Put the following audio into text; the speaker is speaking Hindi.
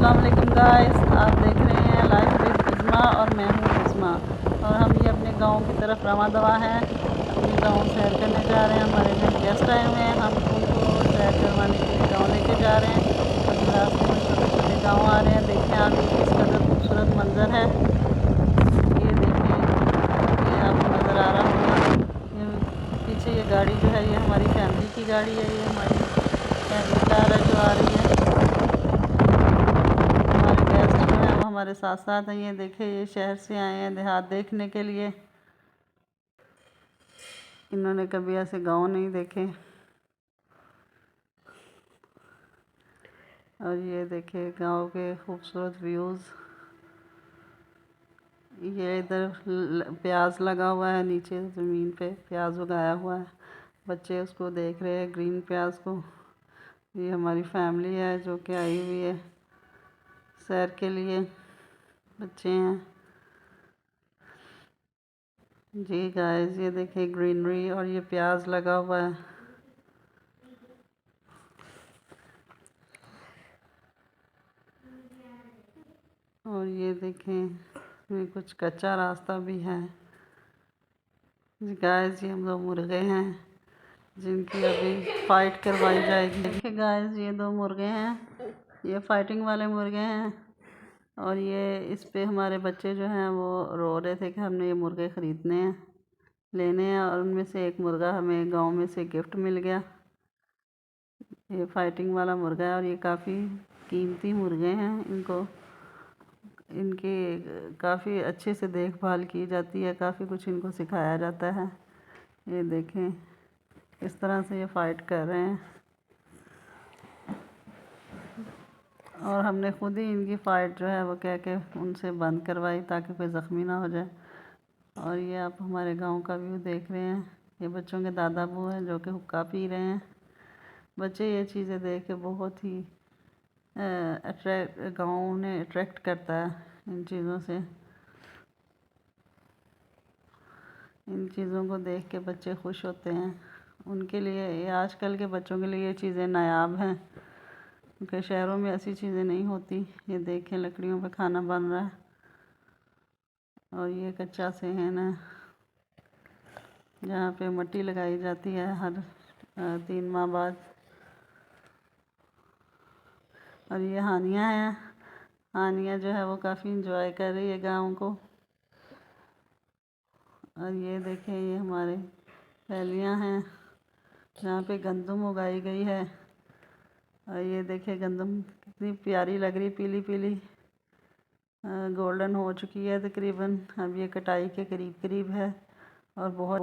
अस्सलाम वालेकुम गाइस, आप देख रहे हैं लाइफ विद इस्मा और मैं हूँ इस्मा। और हम ये अपने गांव की तरफ रवां दवा हैं, अपने गांव सैर करने जा रहे हैं। हमारे घर गेस्ट आए हुए हैं, हम उनको सैर करवाने के लिए गांव लेके जा रहे हैं। अभी रास्ते में छोटे छोटे गांव आ रहे हैं। देखें आप, ये किस कदर खूबसूरत मंजर है। ये देखें, ये आपको नज़र आ रहा होगा। ये पीछे ये गाड़ी जो है, ये हमारी फैमिली की गाड़ी है। ये हमारी फैमिली कार है जो आ रही है। हमारे साथ साथ हैं। ये देखे, ये शहर से आए हैं देहात देखने के लिए। इन्होंने कभी ऐसे गांव नहीं देखे। और ये देखे गांव के खूबसूरत व्यूज़। ये इधर प्याज लगा हुआ है, नीचे ज़मीन पे प्याज उगाया हुआ है। बच्चे उसको देख रहे हैं, ग्रीन प्याज को। ये हमारी फैमिली है जो कि आई हुई है सैर के लिए। बच्चे हैं जी गाइस, ये देखिए ग्रीनरी और ये प्याज लगा हुआ है। और ये देखें, इसमें कुछ कच्चा रास्ता भी है जी गाइस। ये हम लोग मुर्गे हैं जिनकी अभी फाइट करवाई जाएगी। देखिए गाइस, ये दो मुर्गे हैं, ये फाइटिंग वाले मुर्गे हैं। और ये इस पे हमारे बच्चे जो हैं वो रो रहे थे कि हमने ये मुर्गे ख़रीदने हैं, लेने हैं। और उनमें से एक मुर्गा हमें गांव में से गिफ्ट मिल गया। ये फाइटिंग वाला मुर्गा है और ये काफ़ी कीमती मुर्गे हैं। इनकी काफ़ी अच्छे से देखभाल की जाती है, काफ़ी कुछ इनको सिखाया जाता है। ये देखें इस तरह से ये फ़ाइट कर रहे हैं। और हमने ख़ुद ही इनकी फ़ाइट जो है वो कह के उनसे बंद करवाई ताकि कोई ज़ख्मी ना हो जाए। और ये आप हमारे गांव का व्यू देख रहे हैं। ये बच्चों के दादा बू हैं जो कि हुक्का पी रहे हैं। बच्चे ये चीज़ें देख के बहुत ही गाँव उन्हें अट्रैक्ट करता है इन चीज़ों से। इन चीज़ों को देख के बच्चे खुश होते हैं। उनके लिए ये आजकल के बच्चों के लिए ये चीज़ें नायाब हैं, क्योंकि शहरों में ऐसी चीज़ें नहीं होती। ये देखें लकड़ियों पे खाना बन रहा है। और ये कच्चा सेहन है जहाँ पे मिट्टी लगाई जाती है हर 3 माह बाद। और ये हानिया है, हानिया जो है वो काफ़ी इंजॉय कर रही है गाँव को। और ये देखें, ये हमारे फैलियाँ हैं जहाँ पे गंदम उगाई गई है। और ये देखें गंदम कितनी प्यारी लग रही, पीली पीली गोल्डन हो चुकी है तकरीबन। अब ये कटाई के करीब करीब है और बहुत